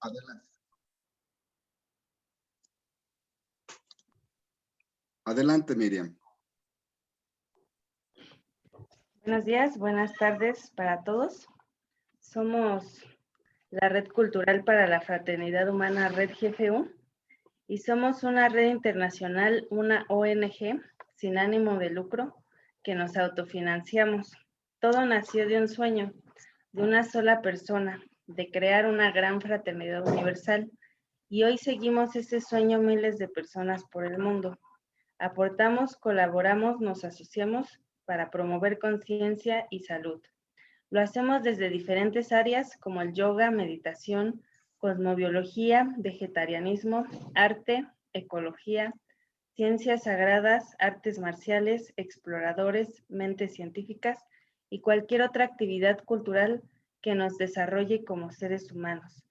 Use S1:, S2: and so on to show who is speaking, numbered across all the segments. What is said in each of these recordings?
S1: Adelante. Adelante, Miriam.
S2: Buenos días, buenas tardes para todos. Somos la Red Cultural para la Fraternidad Humana, Red GFU, y somos una red internacional, una ONG sin ánimo de lucro que nos autofinanciamos. Todo nació de un sueño, de una sola persona, de crear una gran fraternidad universal, y hoy seguimos ese sueño miles de personas por el mundo. Aportamos, colaboramos, nos asociamos para promover conciencia y salud. Lo hacemos desde diferentes áreas como el yoga, meditación, cosmobiología, vegetarianismo, arte, ecología, ciencias sagradas, artes marciales, exploradores, mentes científicas y cualquier otra actividad cultural que nos desarrolle como seres humanos.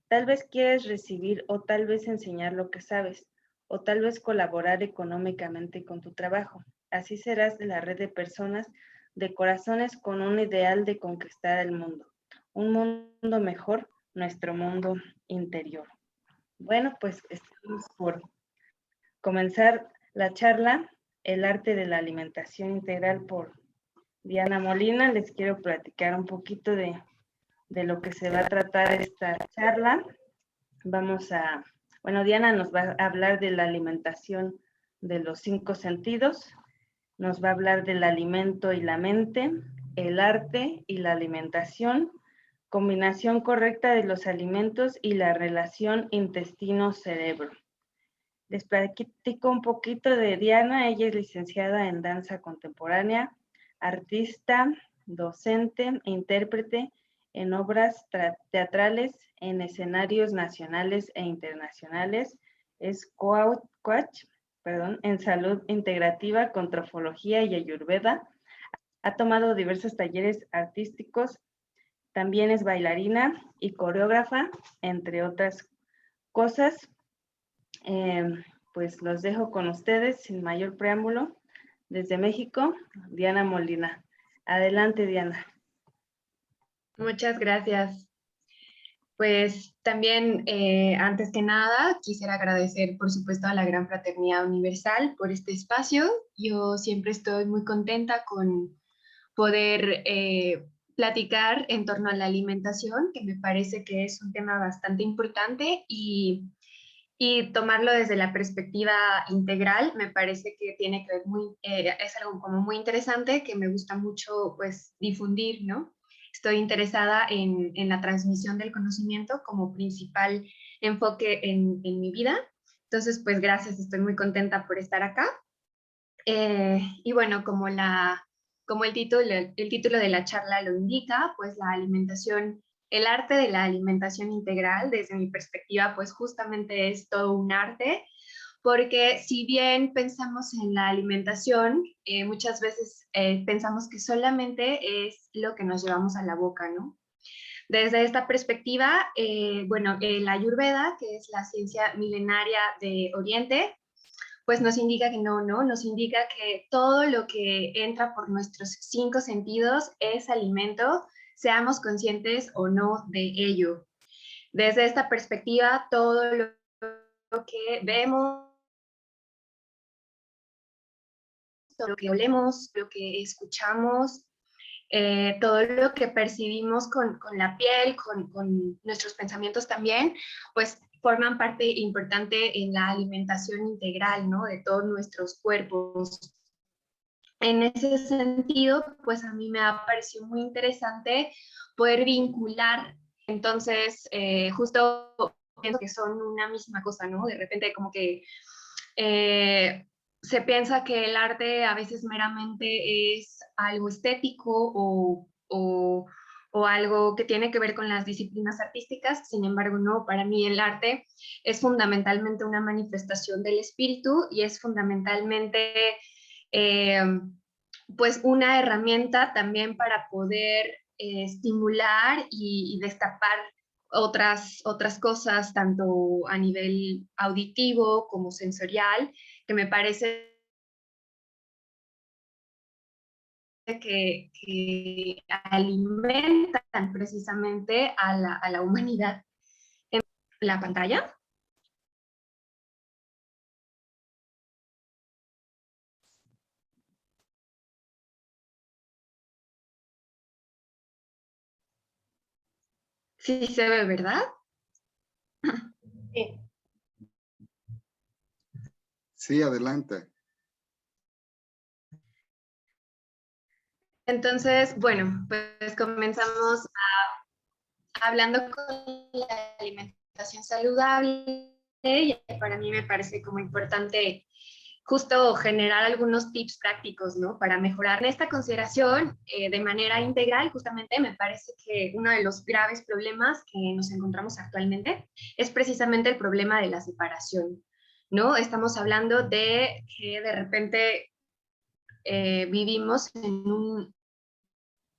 S2: Tal vez quieres recibir o tal vez enseñar lo que sabes, o tal vez colaborar económicamente con tu trabajo. Así serás de la red de personas de corazones con un ideal de conquistar el mundo. Un mundo mejor, nuestro mundo interior. Bueno, pues estamos por comenzar la charla, El arte de la alimentación integral por Diana Molina. Les quiero platicar un poquito de lo que se va a tratar esta charla. Diana nos va a hablar de la alimentación de los 5 sentidos, nos va a hablar del alimento y la mente, el arte y la alimentación, combinación correcta de los alimentos y la relación intestino-cerebro. Les platico un poquito de Diana. Ella es licenciada en danza contemporánea, artista, docente e intérprete en obras teatrales en escenarios nacionales e internacionales. Es coach en salud integrativa con trofología y ayurveda. Ha tomado diversos talleres artísticos. También es bailarina y coreógrafa, entre otras cosas. Pues los dejo con ustedes sin mayor preámbulo. Desde México, Diana Molina. Adelante, Diana.
S3: Muchas gracias. Pues también, antes que nada, quisiera agradecer, por supuesto, a la Gran Fraternidad Universal por este espacio. Yo siempre estoy muy contenta con poder platicar en torno a la alimentación, que me parece que es un tema bastante importante y tomarlo desde la perspectiva integral me parece que tiene que ver es algo como muy interesante que me gusta mucho pues difundir, ¿no? Estoy interesada en la transmisión del conocimiento como principal enfoque en mi vida. Entonces, pues gracias, estoy muy contenta por estar acá. Y bueno, como el título de la charla lo indica, pues la alimentación, el arte de la alimentación integral, desde mi perspectiva, pues justamente es todo un arte, porque si bien pensamos en la alimentación, muchas veces pensamos que solamente es lo que nos llevamos a la boca, ¿no? Desde esta perspectiva, la Ayurveda, que es la ciencia milenaria de Oriente, pues nos indica que no, ¿no? Nos indica que todo lo que entra por nuestros 5 sentidos es alimento, seamos conscientes o no de ello. Desde esta perspectiva, todo lo que vemos, lo que olemos, lo que escuchamos, todo lo que percibimos con la piel, con nuestros pensamientos también, pues forman parte importante en la alimentación integral, ¿no? De todos nuestros cuerpos. En ese sentido, pues a mí me ha parecido muy interesante poder vincular, entonces, justo pienso que son una misma cosa, ¿no? De repente como que se piensa que el arte a veces meramente es algo estético o algo que tiene que ver con las disciplinas artísticas, sin embargo, no, para mí el arte es fundamentalmente una manifestación del espíritu y es fundamentalmente pues una herramienta también para poder estimular y destapar otras cosas, tanto a nivel auditivo como sensorial, que me parece que alimentan precisamente a la humanidad. la pantalla. Sí se ve, ¿verdad?
S2: Sí.
S1: Sí, adelante.
S3: Entonces, bueno, pues comenzamos hablando con la alimentación saludable y para mí me parece como importante justo generar algunos tips prácticos, ¿no? Para mejorar. En esta consideración, de manera integral, justamente me parece que uno de los graves problemas que nos encontramos actualmente es precisamente el problema de la separación, ¿no? Estamos hablando de que de repente vivimos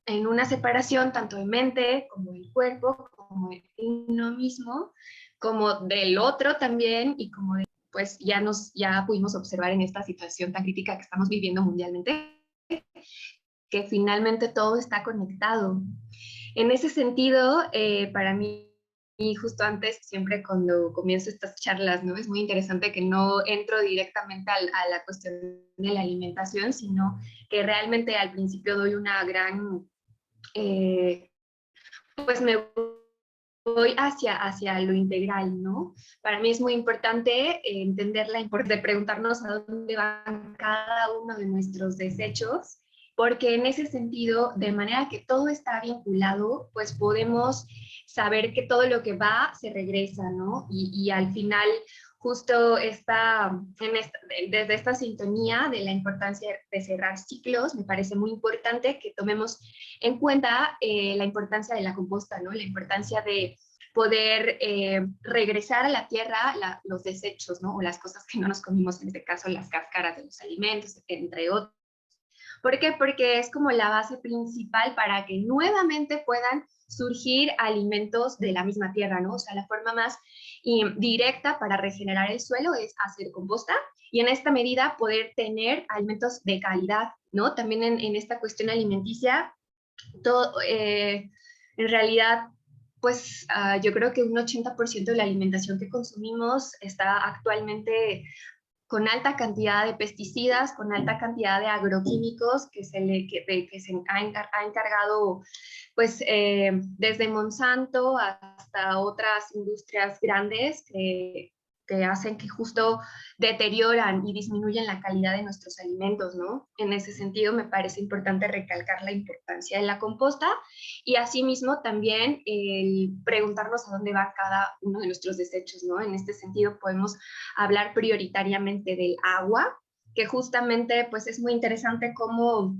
S3: en una separación tanto de mente como del cuerpo, como de uno mismo, como del otro también y como de, pues ya pudimos observar en esta situación tan crítica que estamos viviendo mundialmente, que finalmente todo está conectado. En ese sentido, para mí, y justo antes, siempre cuando comienzo estas charlas, ¿no? Es muy interesante que no entro directamente a la cuestión de la alimentación, sino que realmente al principio doy una gran, pues me voy hacia lo integral, ¿no? Para mí es muy importante entender la importancia de preguntarnos a dónde van cada uno de nuestros desechos, porque en ese sentido, de manera que todo está vinculado, pues podemos saber que todo lo que va se regresa, ¿no? Y al final, justo desde esta sintonía de la importancia de cerrar ciclos, me parece muy importante que tomemos en cuenta la importancia de la composta, ¿no? La importancia de poder regresar a la tierra los desechos, ¿no? O las cosas que no nos comimos, en este caso las cáscaras de los alimentos, entre otros. ¿Por qué? Porque es como la base principal para que nuevamente puedan surgir alimentos de la misma tierra, ¿no? O sea, la forma más directa para regenerar el suelo es hacer composta y en esta medida poder tener alimentos de calidad, ¿no? También en esta cuestión alimenticia, todo, en realidad, pues yo creo que un 80% de la alimentación que consumimos está actualmente con alta cantidad de pesticidas, con alta cantidad de agroquímicos que se ha encargado, pues, desde Monsanto hasta otras industrias grandes que hacen que justo deterioran y disminuyen la calidad de nuestros alimentos, ¿no? En ese sentido, me parece importante recalcar la importancia de la composta y asimismo también el preguntarnos a dónde va cada uno de nuestros desechos, ¿no? En este sentido, podemos hablar prioritariamente del agua, que justamente pues es muy interesante cómo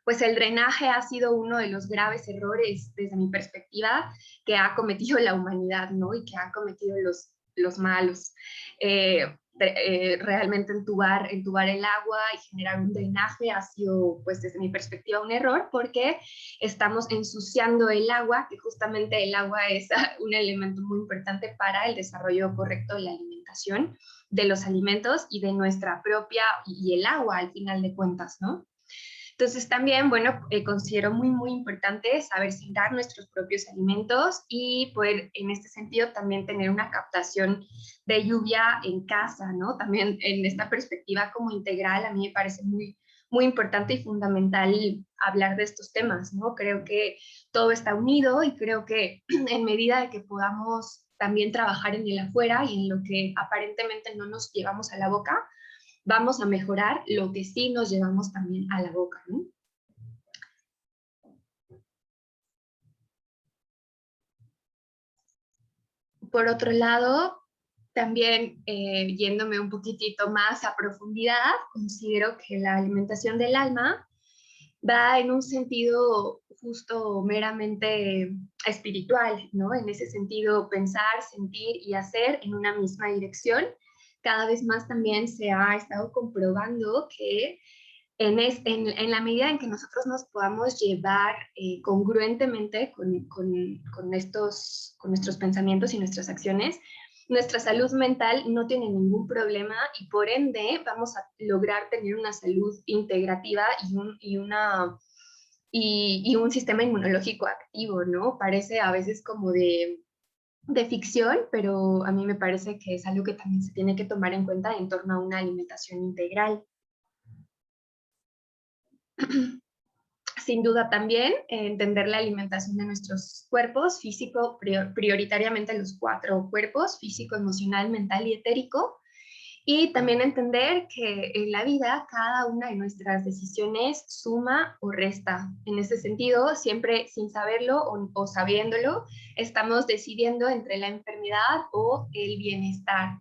S3: pues el drenaje ha sido uno de los graves errores desde mi perspectiva que ha cometido la humanidad, ¿no? Y que han cometido los malos. Realmente entubar el agua y generar un drenaje ha sido, pues desde mi perspectiva, un error porque estamos ensuciando el agua, que justamente el agua es un elemento muy importante para el desarrollo correcto de la alimentación, de los alimentos y de nuestra propia, y el agua al final de cuentas, ¿no? Entonces también, bueno, considero muy, muy importante saber sembrar nuestros propios alimentos y poder en este sentido también tener una captación de lluvia en casa, ¿no? También en esta perspectiva como integral, a mí me parece muy, muy importante y fundamental hablar de estos temas, ¿no? Creo que todo está unido y creo que en medida de que podamos también trabajar en el afuera y en lo que aparentemente no nos llevamos a la boca, vamos a mejorar lo que sí nos llevamos también a la boca, ¿no? Por otro lado, también yéndome un poquitito más a profundidad, considero que la alimentación del alma va en un sentido justo meramente espiritual, ¿no? En ese sentido, pensar, sentir y hacer en una misma dirección. Cada vez más también se ha estado comprobando que en la medida en que nosotros nos podamos llevar congruentemente con nuestros pensamientos y nuestras acciones, nuestra salud mental no tiene ningún problema y por ende vamos a lograr tener una salud integrativa y un sistema inmunológico activo, ¿no? Parece a veces como de de ficción, pero a mí me parece que es algo que también se tiene que tomar en cuenta en torno a una alimentación integral. Sin duda también entender la alimentación de nuestros cuerpos, físico, prioritariamente los 4 cuerpos, físico, emocional, mental y etérico, y también entender que en la vida cada una de nuestras decisiones suma o resta. En ese sentido, siempre sin saberlo o sabiéndolo, estamos decidiendo entre la enfermedad o el bienestar.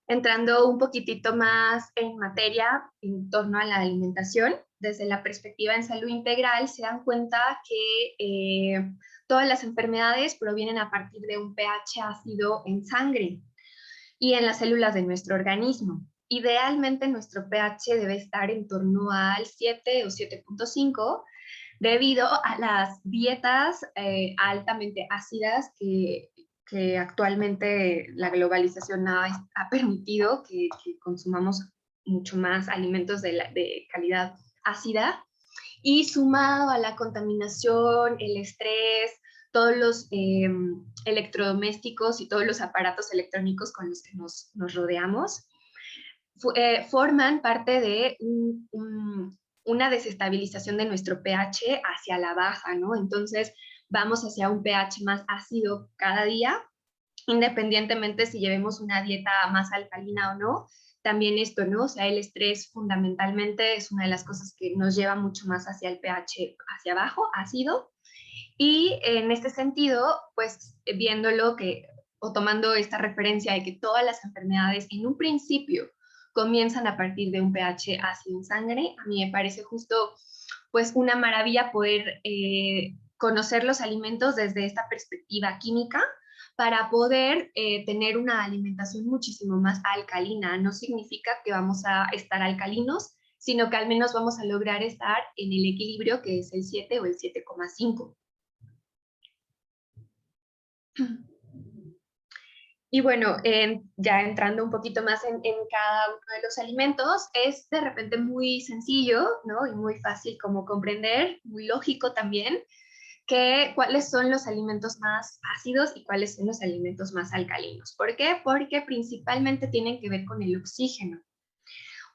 S3: Entrando un poquitito más en materia en torno a la alimentación, desde la perspectiva en salud integral, se dan cuenta que todas las enfermedades provienen a partir de un pH ácido en sangre y en las células de nuestro organismo. Idealmente nuestro pH debe estar en torno al 7 o 7.5 debido a las dietas altamente ácidas que actualmente la globalización ha permitido que consumamos mucho más alimentos de calidad ácida, y sumado a la contaminación, el estrés, todos los electrodomésticos y todos los aparatos electrónicos con los que nos rodeamos, forman parte de una desestabilización de nuestro pH hacia la baja, ¿no? Entonces vamos hacia un pH más ácido cada día, independientemente si llevemos una dieta más alcalina o no. También esto, ¿no? O sea, el estrés fundamentalmente es una de las cosas que nos lleva mucho más hacia el pH hacia abajo, ácido. Y en este sentido, pues viéndolo que, o tomando esta referencia de que todas las enfermedades en un principio comienzan a partir de un pH ácido en sangre, a mí me parece justo pues una maravilla poder conocer los alimentos desde esta perspectiva química para poder tener una alimentación muchísimo más alcalina. No significa que vamos a estar alcalinos, sino que al menos vamos a lograr estar en el equilibrio que es el 7 o el 7,5. Y bueno, ya entrando un poquito más en cada uno de los alimentos, es de repente muy sencillo, ¿no? Y muy fácil como comprender, muy lógico también, que cuáles son los alimentos más ácidos y cuáles son los alimentos más alcalinos. ¿Por qué? Porque principalmente tienen que ver con el oxígeno.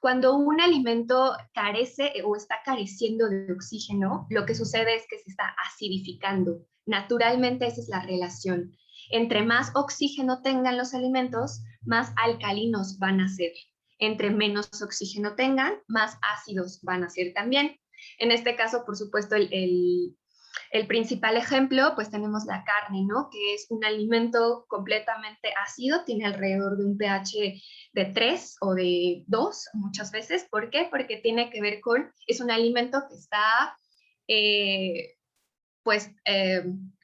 S3: Cuando un alimento carece o está careciendo de oxígeno, lo que sucede es que se está acidificando. Naturalmente esa es la relación. Entre más oxígeno tengan los alimentos, más alcalinos van a ser. Entre menos oxígeno tengan, más ácidos van a ser también. En este caso, por supuesto, el principal ejemplo, pues tenemos la carne, ¿no? Que es un alimento completamente ácido, tiene alrededor de un pH de 3 o de 2 muchas veces. ¿Por qué? Porque tiene que ver con, es un alimento que está,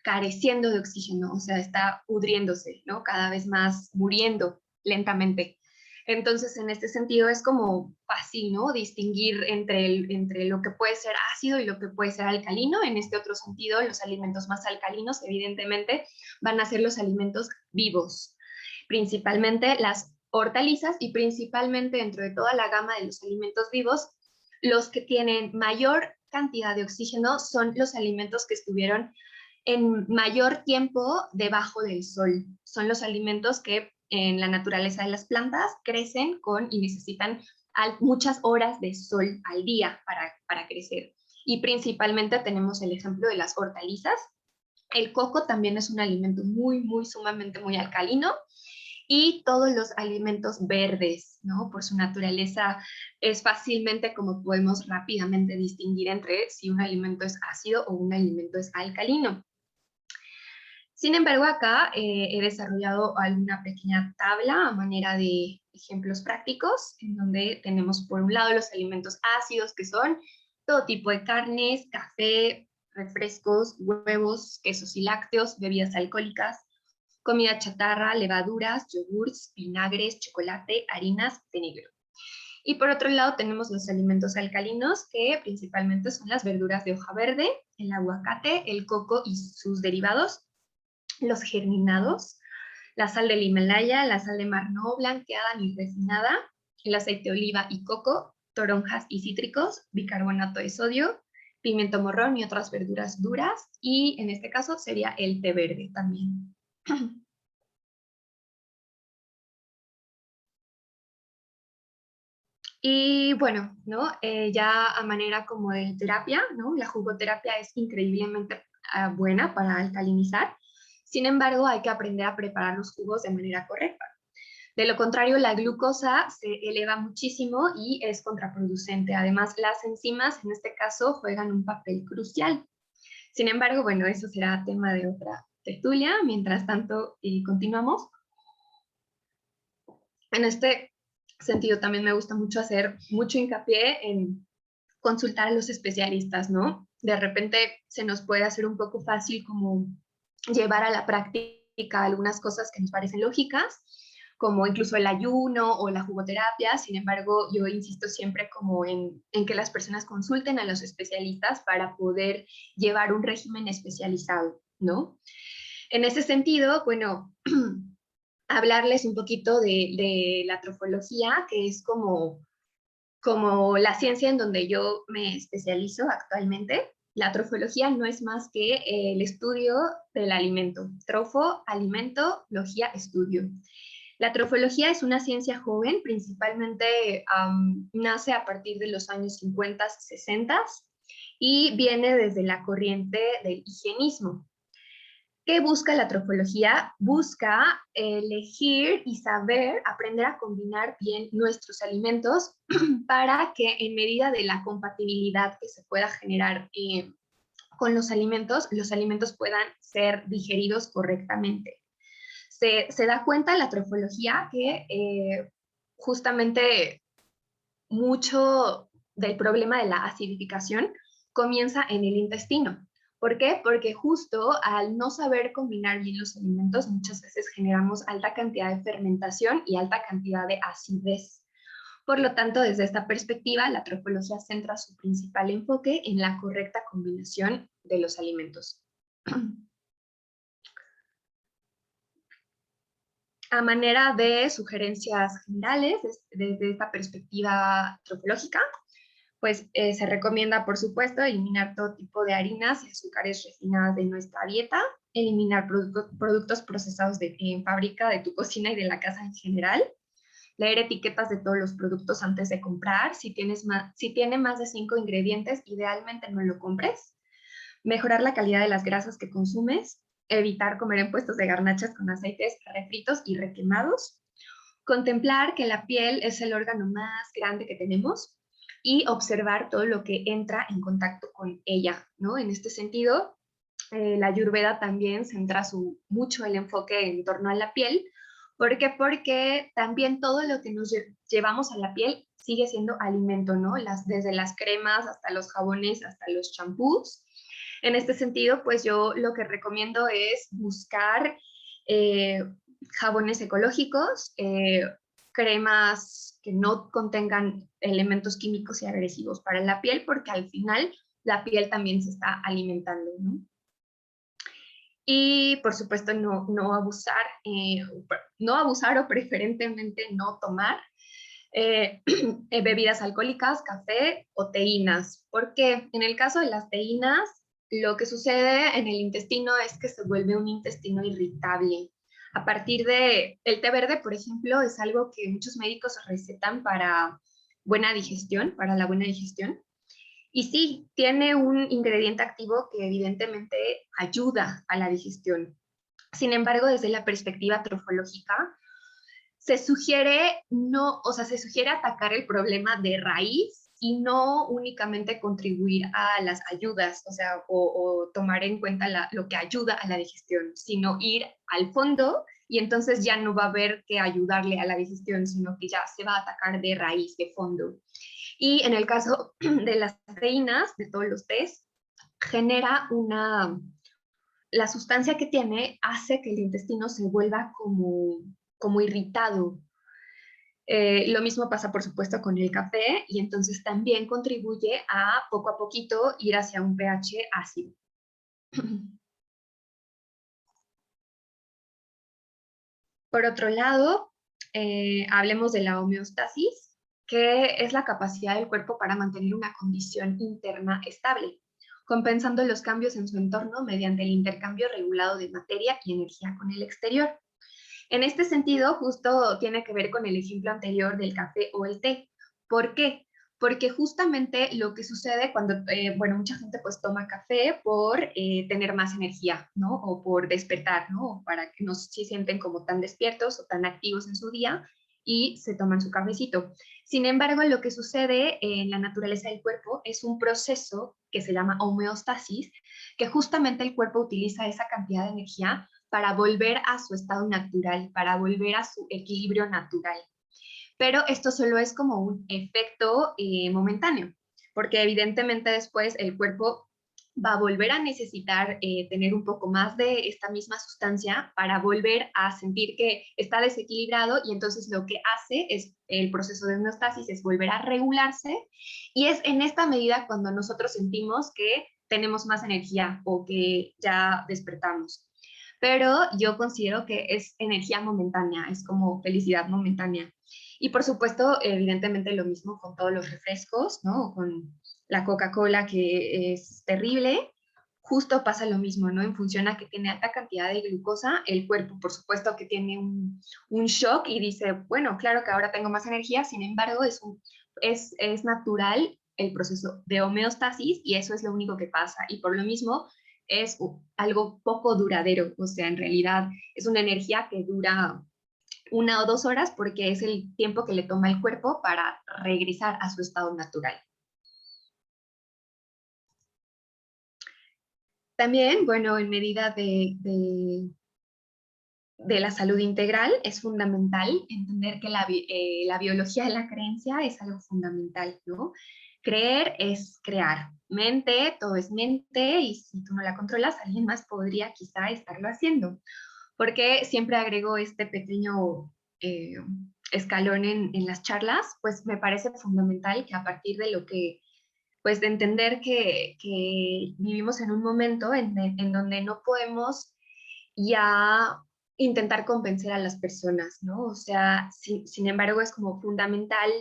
S3: careciendo de oxígeno, o sea, está pudriéndose, ¿no? Cada vez más muriendo lentamente. Entonces, en este sentido es como fácil, ¿no? Distinguir entre lo que puede ser ácido y lo que puede ser alcalino. En este otro sentido, los alimentos más alcalinos, evidentemente, van a ser los alimentos vivos, principalmente las hortalizas y principalmente dentro de toda la gama de los alimentos vivos, los que tienen mayor cantidad de oxígeno son los alimentos que estuvieron en mayor tiempo debajo del sol. Son los alimentos que en la naturaleza de las plantas crecen con y necesitan muchas horas de sol al día para crecer. Y principalmente tenemos el ejemplo de las hortalizas. El coco también es un alimento sumamente muy alcalino. Y todos los alimentos verdes, ¿no? Por su naturaleza es fácilmente como podemos rápidamente distinguir entre si un alimento es ácido o un alimento es alcalino. Sin embargo, acá he desarrollado alguna pequeña tabla a manera de ejemplos prácticos, en donde tenemos por un lado los alimentos ácidos, que son todo tipo de carnes, café, refrescos, huevos, quesos y lácteos, bebidas alcohólicas, comida chatarra, levaduras, yogurts, vinagres, chocolate, harinas, té negro. Y por otro lado tenemos los alimentos alcalinos, que principalmente son las verduras de hoja verde, el aguacate, el coco y sus derivados, los germinados, la sal del Himalaya, la sal de mar no blanqueada ni refinada, el aceite de oliva y coco, toronjas y cítricos, bicarbonato de sodio, pimiento morrón y otras verduras duras, y en este caso sería el té verde también. Y bueno, ¿no? Ya a manera como de terapia, ¿no? La jugoterapia es increíblemente buena para alcalinizar. Sin embargo, hay que aprender a preparar los jugos de manera correcta. De lo contrario, la glucosa se eleva muchísimo y es contraproducente. Además, las enzimas, en este caso, juegan un papel crucial. Sin embargo, bueno, eso será tema de otra tertulia. Mientras tanto, continuamos. En este sentido, también me gusta mucho hacer mucho hincapié en consultar a los especialistas, ¿no? De repente se nos puede hacer un poco fácil como llevar a la práctica algunas cosas que nos parecen lógicas, como incluso el ayuno o la jugoterapia. Sin embargo, yo insisto siempre como en que las personas consulten a los especialistas para poder llevar un régimen especializado, ¿no? En ese sentido, bueno, hablarles un poquito de la trofología, que es como la ciencia en donde yo me especializo actualmente. La trofología no es más que el estudio del alimento. Trofo, alimento, logía, estudio. La trofología es una ciencia joven, principalmente nace a partir de los años 50, 60 y viene desde la corriente del higienismo. ¿Qué busca la trofología? Busca elegir y saber, aprender a combinar bien nuestros alimentos para que en medida de la compatibilidad que se pueda generar con los alimentos puedan ser digeridos correctamente. Se da cuenta la trofología que justamente mucho del problema de la acidificación comienza en el intestino. ¿Por qué? Porque justo al no saber combinar bien los alimentos, muchas veces generamos alta cantidad de fermentación y alta cantidad de acidez. Por lo tanto, desde esta perspectiva, la trofología centra su principal enfoque en la correcta combinación de los alimentos. A manera de sugerencias generales, desde esta perspectiva trofológica, pues se recomienda, por supuesto, eliminar todo tipo de harinas y azúcares refinadas de nuestra dieta, eliminar productos procesados en fábrica, de tu cocina y de la casa en general, leer etiquetas de todos los productos antes de comprar. Si tiene más de 5 ingredientes, idealmente no lo compres. Mejorar la calidad de las grasas que consumes, evitar comer en puestos de garnachas con aceites refritos y requemados, contemplar que la piel es el órgano más grande que tenemos y observar todo lo que entra en contacto con ella, ¿no? En este sentido, la Ayurveda también centra mucho el enfoque en torno a la piel. ¿Por qué? Porque también todo lo que nos llevamos a la piel sigue siendo alimento, ¿no? Desde las cremas hasta los jabones, hasta los champús. En este sentido, pues yo lo que recomiendo es buscar jabones ecológicos, cremas que no contengan elementos químicos y agresivos para la piel, porque al final la piel también se está alimentando, ¿no? Y por supuesto no abusar o preferentemente no tomar bebidas alcohólicas, café o teínas, porque en el caso de las teínas, lo que sucede en el intestino es que se vuelve un intestino irritable. A partir de el té verde, por ejemplo, es algo que muchos médicos recetan para buena digestión, para la buena digestión. Y sí, tiene un ingrediente activo que evidentemente ayuda a la digestión. Sin embargo, desde la perspectiva trofológica, se sugiere se sugiere atacar el problema de raíz y no únicamente contribuir a las ayudas, o tomar en cuenta lo que ayuda a la digestión, sino ir al fondo y entonces ya no va a haber que ayudarle a la digestión, sino que ya se va a atacar de raíz, de fondo. Y en el caso de las proteínas, de todos los tés, genera la sustancia que tiene hace que el intestino se vuelva como irritado. Lo mismo pasa, por supuesto, con el café y entonces también contribuye a poco a poquito ir hacia un pH ácido. Por otro lado, hablemos de la homeostasis, que es la capacidad del cuerpo para mantener una condición interna estable. compensando los cambios en su entorno mediante el intercambio regulado de materia y energía con el exterior. En este sentido, justo tiene que ver con el ejemplo anterior del café o el té. ¿Por qué? Porque justamente lo que sucede cuando, bueno, mucha gente pues toma café por tener más energía, ¿no? O por despertar, ¿no? O para que no se sienten como tan despiertos o tan activos en su día y se toman su cafecito. Sin embargo, lo que sucede en la naturaleza del cuerpo es un proceso que se llama homeostasis, que justamente el cuerpo utiliza esa cantidad de energía para volver a su estado natural, para volver a su equilibrio natural. Pero esto solo es como un efecto momentáneo, porque evidentemente después el cuerpo va a volver a necesitar tener un poco más de esta misma sustancia para volver a sentir que está desequilibrado, y entonces lo que hace es el proceso de homeostasis, es volver a regularse, y es en esta medida cuando nosotros sentimos que tenemos más energía o que ya despertamos. Pero yo considero que es energía momentánea, es como felicidad momentánea. Y por supuesto, evidentemente lo mismo con todos los refrescos, ¿no? Con la Coca-Cola, que es terrible, justo pasa lo mismo, ¿no? En función a que tiene alta cantidad de glucosa, el cuerpo, por supuesto, que tiene un shock y dice, bueno, claro que ahora tengo más energía, sin embargo, es natural el proceso de homeostasis y eso es lo único que pasa. Y por lo mismo es algo poco duradero, o sea, en realidad es una energía que dura 1 o 2 horas porque es el tiempo que le toma el cuerpo para regresar a su estado natural. También, bueno, en medida de la salud integral, es fundamental entender que la biología de la creencia es algo fundamental, ¿no? Creer es crear. Mente, todo es mente, y si tú no la controlas, alguien más podría quizá estarlo haciendo. Porque siempre agrego este pequeño escalón en las charlas, pues me parece fundamental que a partir de lo que, pues de entender que vivimos en un momento en donde no podemos ya intentar convencer a las personas, ¿no? O sea, sin embargo, es como fundamental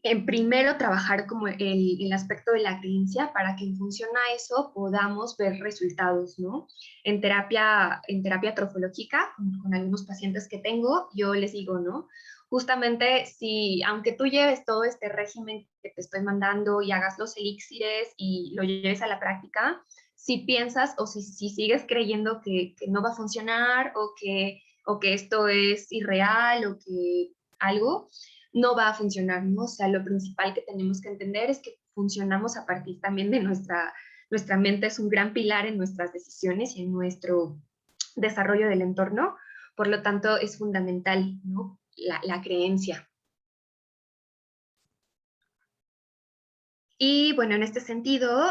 S3: en primero trabajar como el aspecto de la creencia para que en función a eso podamos ver resultados, ¿no? En terapia trofológica, con algunos pacientes que tengo, yo les digo, ¿no? Justamente si, aunque tú lleves todo este régimen que te estoy mandando y hagas los elixires y lo lleves a la práctica, si piensas o si sigues creyendo que no va a funcionar o que esto es irreal o que algo, no va a funcionar, ¿no? O sea, lo principal que tenemos que entender es que funcionamos a partir también de nuestra mente, es un gran pilar en nuestras decisiones y en nuestro desarrollo del entorno, por lo tanto es fundamental, ¿no? La creencia. Y bueno, en este sentido,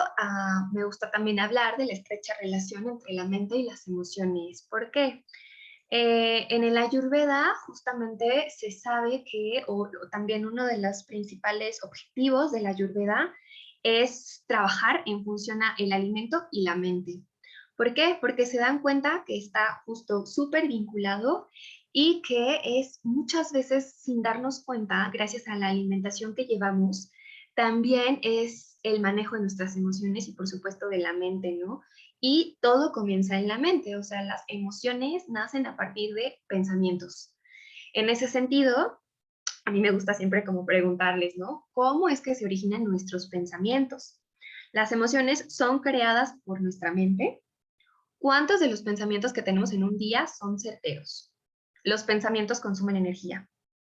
S3: me gusta también hablar de la estrecha relación entre la mente y las emociones. ¿Por qué? En el Ayurveda justamente se sabe que, o también uno de los principales objetivos del Ayurveda es trabajar en función a el alimento y la mente. ¿Por qué? Porque se dan cuenta que está justo súper vinculado y que es muchas veces sin darnos cuenta, gracias a la alimentación que llevamos, también es el manejo de nuestras emociones y por supuesto de la mente, ¿no? Y todo comienza en la mente, o sea, las emociones nacen a partir de pensamientos. En ese sentido, a mí me gusta siempre como preguntarles, ¿no? ¿Cómo es que se originan nuestros pensamientos? Las emociones son creadas por nuestra mente. ¿Cuántos de los pensamientos que tenemos en un día son certeros? Los pensamientos consumen energía.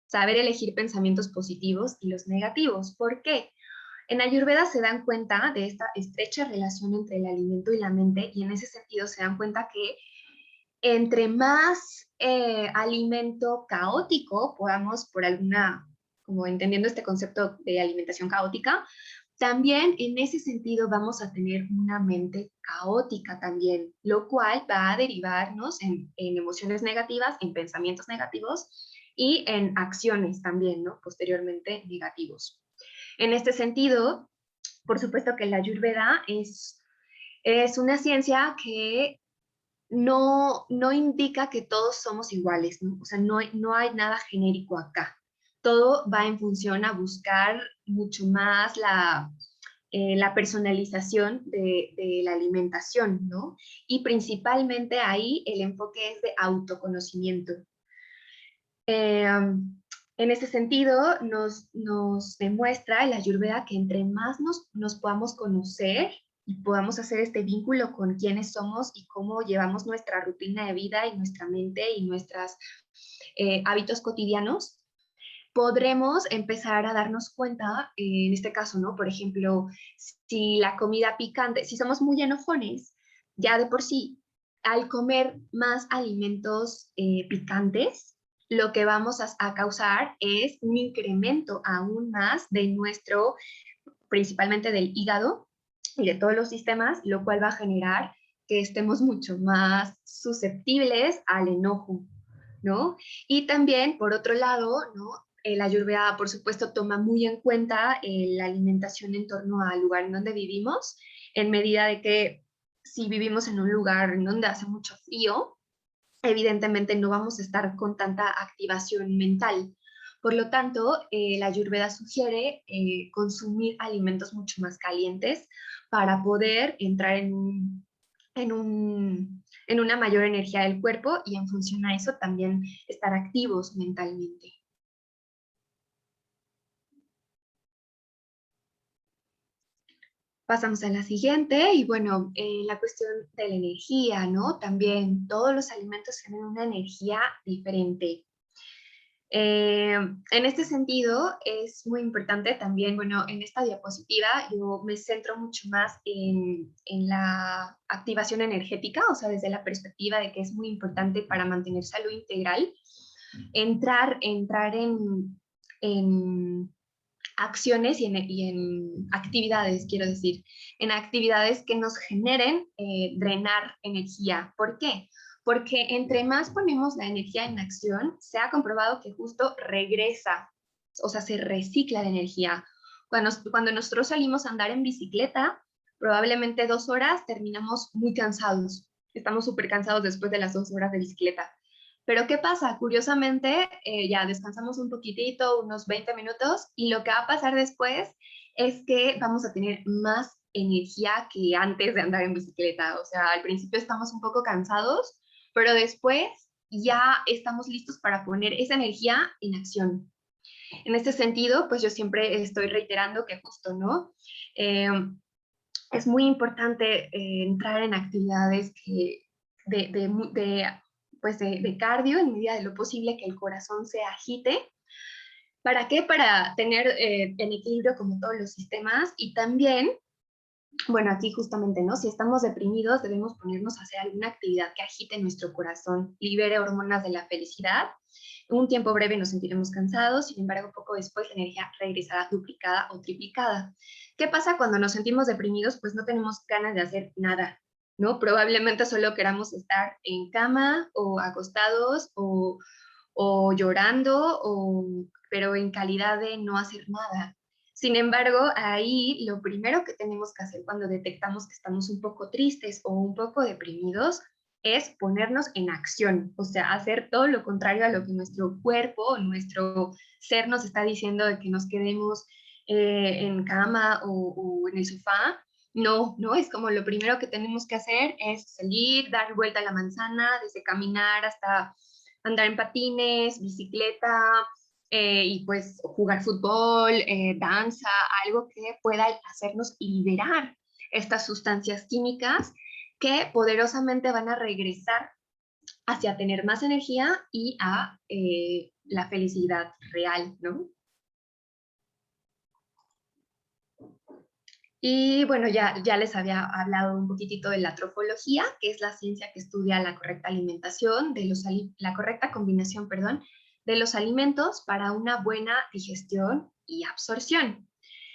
S3: Saber elegir pensamientos positivos y los negativos. ¿Por qué? En Ayurveda se dan cuenta de esta estrecha relación entre el alimento y la mente, y en ese sentido se dan cuenta que entre más alimento caótico podamos, por alguna, como entendiendo este concepto de alimentación caótica, también en ese sentido vamos a tener una mente caótica también, lo cual va a derivarnos en emociones negativas, en pensamientos negativos y en acciones también, ¿no? Posteriormente negativos. En este sentido, por supuesto que la Ayurveda es una ciencia que no indica que todos somos iguales, ¿no? O sea, no hay nada genérico acá. Todo va en función a buscar mucho más la personalización de la alimentación, ¿no? Y principalmente ahí el enfoque es de autoconocimiento. En ese sentido, nos demuestra la Ayurveda que entre más nos podamos conocer y podamos hacer este vínculo con quiénes somos y cómo llevamos nuestra rutina de vida y nuestra mente y nuestros hábitos cotidianos, podremos empezar a darnos cuenta, en este caso, ¿no? Por ejemplo, si la comida picante, si somos muy enojones, ya de por sí, al comer más alimentos picantes, lo que vamos a causar es un incremento aún más de nuestro, principalmente del hígado y de todos los sistemas, lo cual va a generar que estemos mucho más susceptibles al enojo, ¿no? Y también, por otro lado, ¿no? La Ayurveda, por supuesto, toma muy en cuenta la alimentación en torno al lugar en donde vivimos, en medida de que si vivimos en un lugar en donde hace mucho frío, evidentemente no vamos a estar con tanta activación mental. Por lo tanto, la Ayurveda sugiere consumir alimentos mucho más calientes para poder entrar en una mayor energía del cuerpo y en función a eso también estar activos mentalmente. Pasamos a la siguiente y bueno, la cuestión de la energía, ¿no? También todos los alimentos tienen una energía diferente. En este sentido, es muy importante también, bueno, en esta diapositiva yo me centro mucho más en la activación energética, o sea, desde la perspectiva de que es muy importante para mantener salud integral, entrar en acciones y en actividades, quiero decir, en actividades que nos generen drenar energía. ¿Por qué? Porque entre más ponemos la energía en acción, se ha comprobado que justo regresa, o sea, se recicla la energía. Cuando nosotros salimos a andar en bicicleta, probablemente 2 horas terminamos muy cansados. Estamos súper cansados después de las 2 horas de bicicleta. Pero ¿qué pasa? Curiosamente, ya descansamos un poquitito, unos 20 minutos, y lo que va a pasar después es que vamos a tener más energía que antes de andar en bicicleta. O sea, al principio estamos un poco cansados, pero después ya estamos listos para poner esa energía en acción. En este sentido, pues yo siempre estoy reiterando que justo, ¿no? Es muy importante entrar en actividades que de cardio, en medida de lo posible que el corazón se agite. ¿Para qué? Para tener en equilibrio como todos los sistemas y también, bueno, aquí justamente, ¿no? Si estamos deprimidos, debemos ponernos a hacer alguna actividad que agite nuestro corazón, libere hormonas de la felicidad. En un tiempo breve nos sentiremos cansados, sin embargo, poco después la energía regresará duplicada o triplicada. ¿Qué pasa cuando nos sentimos deprimidos? Pues no tenemos ganas de hacer nada, ¿no? Probablemente solo queramos estar en cama o acostados o llorando, pero en calidad de no hacer nada. Sin embargo, ahí lo primero que tenemos que hacer cuando detectamos que estamos un poco tristes o un poco deprimidos es ponernos en acción, o sea, hacer todo lo contrario a lo que nuestro cuerpo o nuestro ser nos está diciendo de que nos quedemos en cama o en el sofá. No, no, es como lo primero que tenemos que hacer es salir, dar vuelta a la manzana, desde caminar hasta andar en patines, bicicleta, y pues jugar fútbol, danza, algo que pueda hacernos liberar estas sustancias químicas que poderosamente van a regresar hacia tener más energía y a la felicidad real, ¿no? Y bueno, ya les había hablado un poquitito de la trofología, que es la ciencia que estudia la correcta alimentación, la correcta combinación, perdón, de los alimentos para una buena digestión y absorción.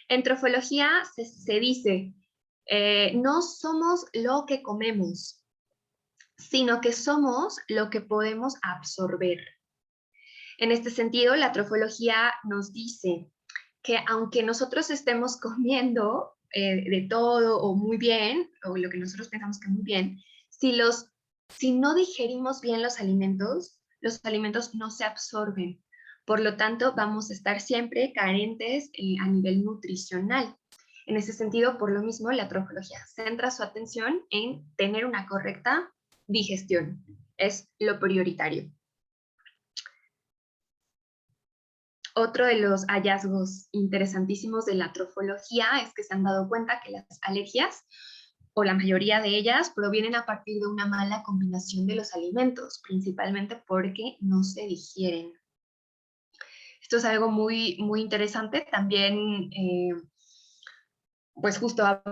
S3: En trofología se dice, no somos lo que comemos, sino que somos lo que podemos absorber. En este sentido, la trofología nos dice que aunque nosotros estemos comiendo de todo o muy bien, o lo que nosotros pensamos que muy bien, si no digerimos bien los alimentos no se absorben. Por lo tanto, vamos a estar siempre carentes a nivel nutricional. En ese sentido, por lo mismo, la trofología centra su atención en tener una correcta digestión. Es lo prioritario. Otro de los hallazgos interesantísimos de la trofología es que se han dado cuenta que las alergias, o la mayoría de ellas, provienen a partir de una mala combinación de los alimentos, principalmente porque no se digieren. Esto es algo muy, muy interesante. También, pues justo a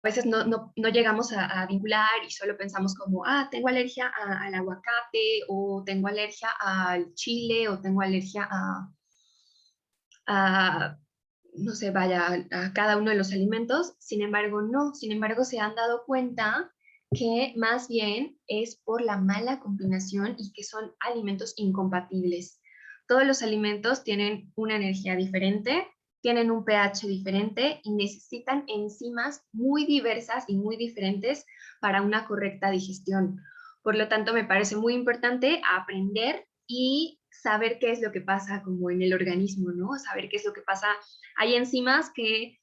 S3: veces no llegamos a vincular y solo pensamos como, tengo alergia al aguacate, o tengo alergia al chile, o tengo alergia no sé, vaya, a cada uno de los alimentos. Sin embargo, no. Sin embargo, se han dado cuenta que más bien es por la mala combinación y que son alimentos incompatibles. Todos los alimentos tienen una energía diferente, tienen un pH diferente y necesitan enzimas muy diversas y muy diferentes para una correcta digestión. Por lo tanto, me parece muy importante aprender y saber qué es lo que pasa como en el organismo, ¿no? Saber qué es lo que pasa. Hay enzimas que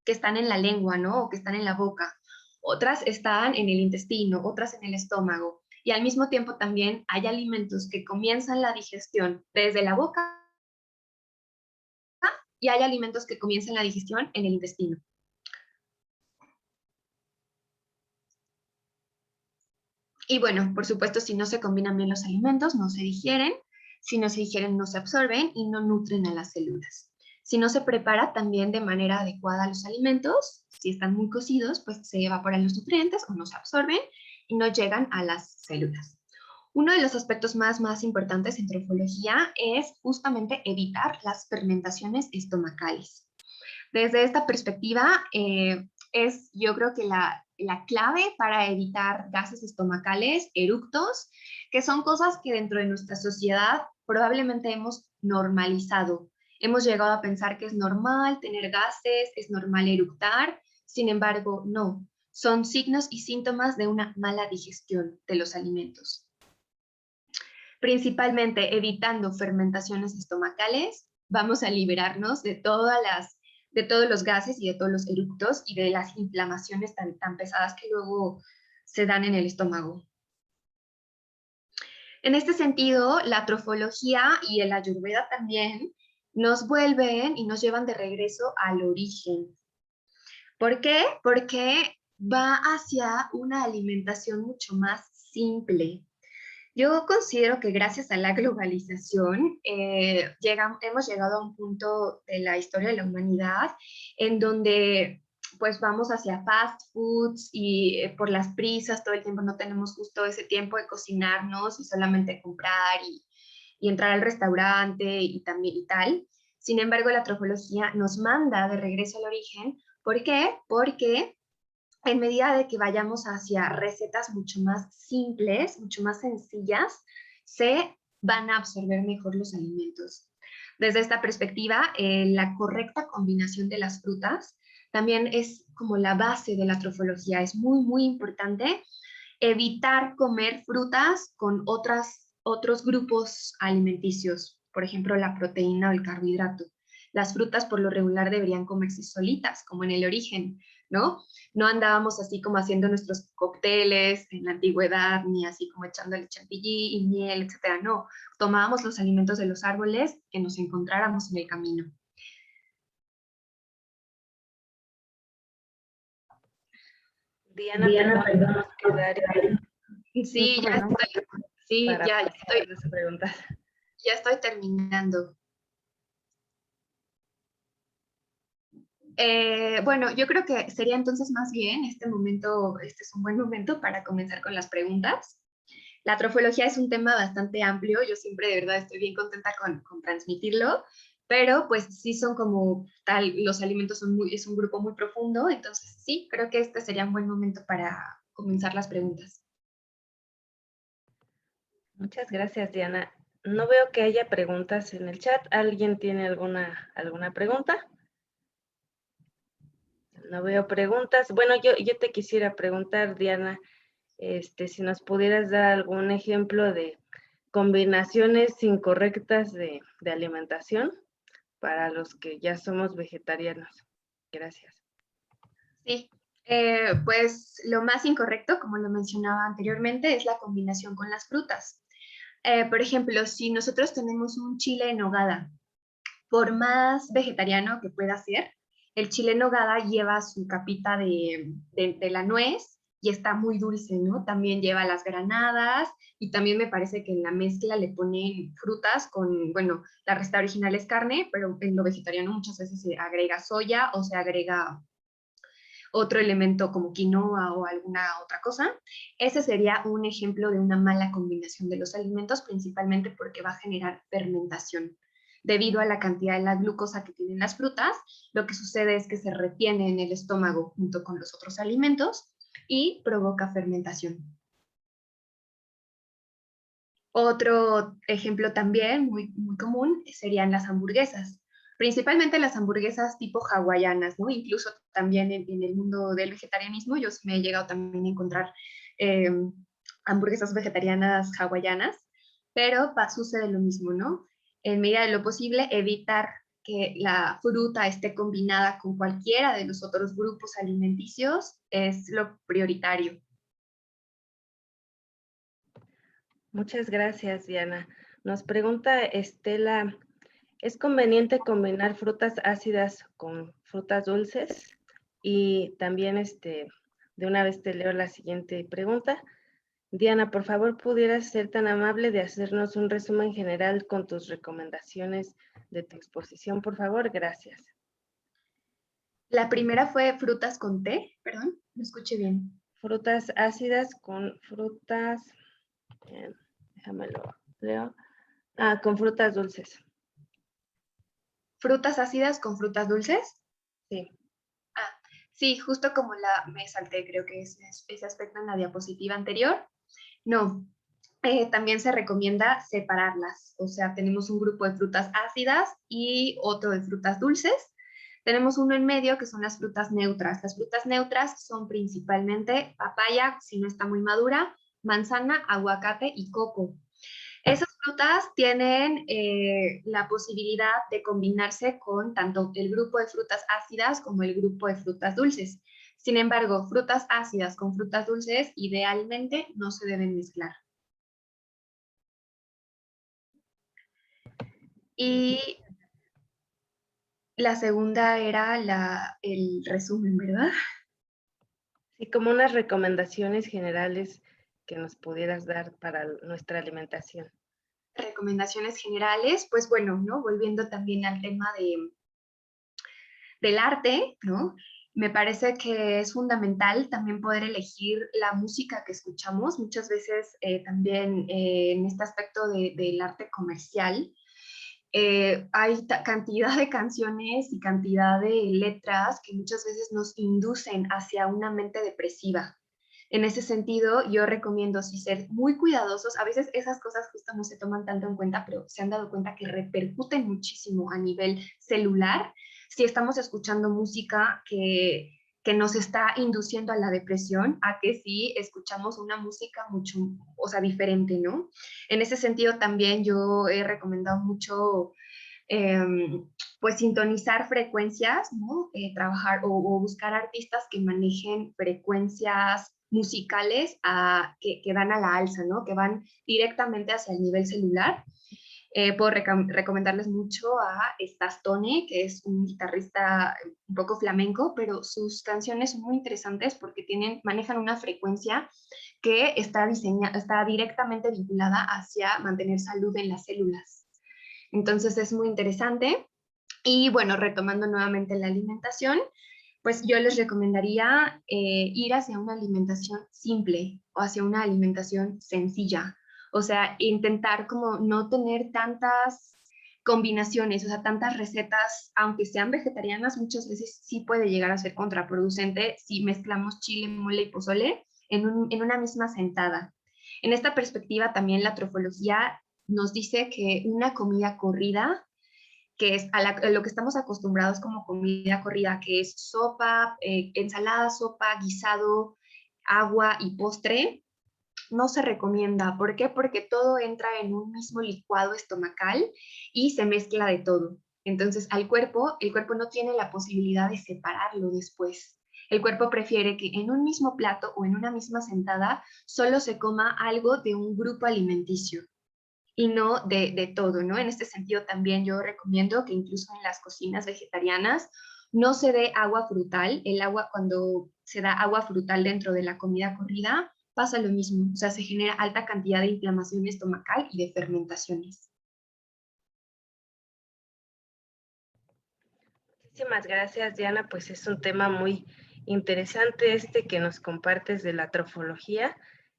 S3: que están en la lengua, ¿no? O que están en la boca. Otras están en el intestino, otras en el estómago. Y al mismo tiempo también hay alimentos que comienzan la digestión desde la boca y hay alimentos que comienzan la digestión en el intestino. Y bueno, por supuesto, si no se combinan bien los alimentos, no se digieren. Si no se digieren, no se absorben y no nutren a las células. Si no se prepara también de manera adecuada los alimentos, si están muy cocidos, pues se evaporan los nutrientes o no se absorben y no llegan a las células. Uno de los aspectos más importantes en trofología es justamente evitar las fermentaciones estomacales. Desde esta perspectiva, yo creo que la clave para evitar gases estomacales, eructos, que son cosas que dentro de nuestra sociedad probablemente hemos normalizado. Hemos llegado a pensar que es normal tener gases, es normal eructar, sin embargo, no. Son signos y síntomas de una mala digestión de los alimentos. Principalmente evitando fermentaciones estomacales, vamos a liberarnos de todos los gases y de todos los eructos y de las inflamaciones tan pesadas que luego se dan en el estómago. En este sentido, la trofología y el ayurveda también nos vuelven y nos llevan de regreso al origen. ¿Por qué? Porque va hacia una alimentación mucho más simple. Yo considero que gracias a la globalización hemos llegado a un punto de la historia de la humanidad en donde pues vamos hacia fast foods y por las prisas todo el tiempo no tenemos justo ese tiempo de cocinarnos y solamente comprar y entrar al restaurante y también y tal. Sin embargo, la trofología nos manda de regreso al origen. ¿Por qué? Porque en medida de que vayamos hacia recetas mucho más simples, mucho más sencillas, se van a absorber mejor los alimentos. Desde esta perspectiva, la correcta combinación de las frutas también es como la base de la trofología. Es muy importante evitar comer frutas con otros grupos alimenticios, por ejemplo, la proteína o el carbohidrato. Las frutas por lo regular deberían comerse solitas, como en el origen, ¿no? No andábamos así como haciendo nuestros cócteles en la antigüedad, ni así como echándole chantilly y miel, etcétera. No, tomábamos los alimentos de los árboles que nos encontráramos en el camino.
S2: Diana, perdón,
S3: Sí, ya estoy, sí, ya estoy terminando. Bueno, yo creo que sería entonces más bien este es un buen momento para comenzar con las preguntas. La trofología es un tema bastante amplio, yo siempre de verdad estoy bien contenta con transmitirlo, pero pues sí son como tal, los alimentos es un grupo muy profundo, entonces sí, creo que este sería un buen momento para comenzar las preguntas.
S2: Muchas gracias, Diana. No veo que haya preguntas en el chat. ¿Alguien tiene alguna pregunta? No veo preguntas. Bueno, yo te quisiera preguntar, Diana, si nos pudieras dar algún ejemplo de combinaciones incorrectas de alimentación para los que ya somos vegetarianos. Gracias.
S3: Sí, pues lo más incorrecto, como lo mencionaba anteriormente, es la combinación con las frutas. Por ejemplo, si nosotros tenemos un chile en nogada, por más vegetariano que pueda ser, el chile en nogada lleva su capita de la nuez y está muy dulce, ¿no? También lleva las granadas y también me parece que en la mezcla le ponen frutas con, bueno, la receta original es carne, pero en lo vegetariano muchas veces se agrega soya o se agrega otro elemento como quinoa o alguna otra cosa. Ese sería un ejemplo de una mala combinación de los alimentos, principalmente porque va a generar fermentación. Debido a la cantidad de la glucosa que tienen las frutas, lo que sucede es que se retiene en el estómago junto con los otros alimentos y provoca fermentación. Otro ejemplo también muy común serían las hamburguesas, principalmente las hamburguesas tipo hawaianas, ¿no? Incluso también en el mundo del vegetarianismo yo me he llegado también a encontrar eh, hamburguesas vegetarianas hawaianas, pero sucede lo mismo, ¿no? En medida de lo posible, evitar que la fruta esté combinada con cualquiera de los otros grupos alimenticios es lo prioritario.
S2: Muchas gracias, Diana. Nos pregunta Estela, ¿es conveniente combinar frutas ácidas con frutas dulces? Y también, de una vez te leo la siguiente pregunta. Diana, por favor, ¿pudieras ser tan amable de hacernos un resumen general con tus recomendaciones de tu exposición, por favor? Gracias.
S3: La primera fue frutas con té, perdón, no escuché bien.
S2: Frutas ácidas con frutas, déjame lo leo. Con frutas dulces.
S3: ¿Frutas ácidas con frutas dulces?
S2: Sí.
S3: Sí, justo como me salté, creo que ese aspecto en la diapositiva anterior. No, también se recomienda separarlas. O sea, tenemos un grupo de frutas ácidas y otro de frutas dulces. Tenemos uno en medio que son las frutas neutras. Las frutas neutras son principalmente papaya, si no está muy madura, manzana, aguacate y coco. Esas frutas tienen la posibilidad de combinarse con tanto el grupo de frutas ácidas como el grupo de frutas dulces. Sin embargo, frutas ácidas con frutas dulces idealmente no se deben mezclar. Y la segunda era el resumen, ¿verdad?
S2: Sí, como unas recomendaciones generales que nos pudieras dar para nuestra alimentación.
S3: Recomendaciones generales, pues bueno, ¿no? Volviendo también al tema del arte, ¿no? Me parece que es fundamental también poder elegir la música que escuchamos. Muchas veces también en este aspecto del arte comercial, hay cantidad de canciones y cantidad de letras que muchas veces nos inducen hacia una mente depresiva. En ese sentido, yo recomiendo sí ser muy cuidadosos. A veces esas cosas justo no se toman tanto en cuenta, pero se han dado cuenta que repercuten muchísimo a nivel celular si estamos escuchando música que nos está induciendo a la depresión, a que si escuchamos una música mucho, o sea, diferente, ¿no? En ese sentido también yo he recomendado mucho pues sintonizar frecuencias, ¿no? Trabajar o buscar artistas que manejen frecuencias musicales que van a la alza, ¿no? Que van directamente hacia el nivel celular. Puedo recomendarles mucho a Stastone, que es un guitarrista un poco flamenco, pero sus canciones son muy interesantes porque manejan una frecuencia que está directamente vinculada hacia mantener salud en las células. Entonces es muy interesante. Y bueno, retomando nuevamente la alimentación, pues yo les recomendaría ir hacia una alimentación simple o hacia una alimentación sencilla. O sea, intentar como no tener tantas combinaciones, o sea, tantas recetas, aunque sean vegetarianas, muchas veces sí puede llegar a ser contraproducente si mezclamos chile, mole y pozole en una misma sentada. En esta perspectiva también la trofología nos dice que una comida corrida que es a lo que estamos acostumbrados como comida corrida, que es sopa, ensalada, sopa, guisado, agua y postre, no se recomienda. ¿Por qué? Porque todo entra en un mismo licuado estomacal y se mezcla de todo. Entonces, el cuerpo no tiene la posibilidad de separarlo después. El cuerpo prefiere que en un mismo plato o en una misma sentada solo se coma algo de un grupo alimenticio y no de todo, ¿no? En este sentido también yo recomiendo que incluso en las cocinas vegetarianas no se dé agua frutal. El agua, cuando se da agua frutal dentro de la comida corrida, pasa lo mismo, o sea, se genera alta cantidad de inflamación estomacal y de fermentaciones.
S2: Muchísimas gracias, Diana. Pues es un tema muy interesante este que nos compartes de la trofología,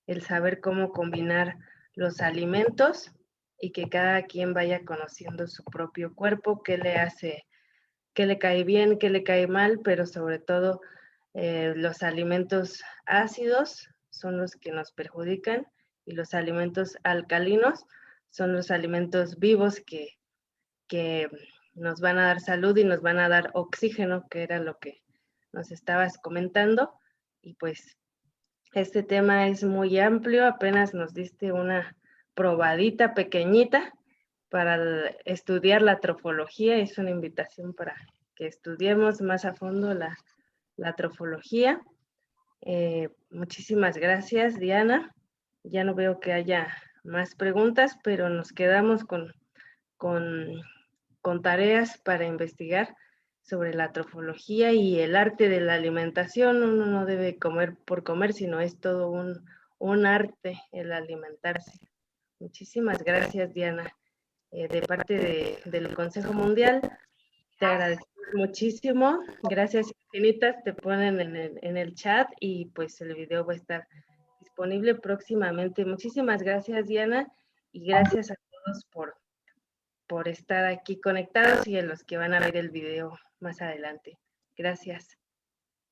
S2: el saber cómo combinar los alimentos y que cada quien vaya conociendo su propio cuerpo, qué le hace, qué le cae bien, qué le cae mal, pero sobre todo los alimentos ácidos son los que nos perjudican y los alimentos alcalinos son los alimentos vivos que nos van a dar salud y nos van a dar oxígeno, que era lo que nos estabas comentando. Y pues este tema es muy amplio, apenas nos diste una probadita pequeñita para estudiar la trofología. Es una invitación para que estudiemos más a fondo la trofología. Muchísimas gracias, Diana. Ya no veo que haya más preguntas, pero nos quedamos con tareas para investigar sobre la trofología y el arte de la alimentación. Uno no debe comer por comer, sino es todo un arte el alimentarse. Muchísimas gracias, Diana. De parte del Consejo Mundial, te agradecemos muchísimo. Gracias infinitas, te ponen en el chat y pues el video va a estar disponible próximamente. Muchísimas gracias, Diana, y gracias a todos por estar aquí conectados y a los que van a ver el video más adelante. Gracias.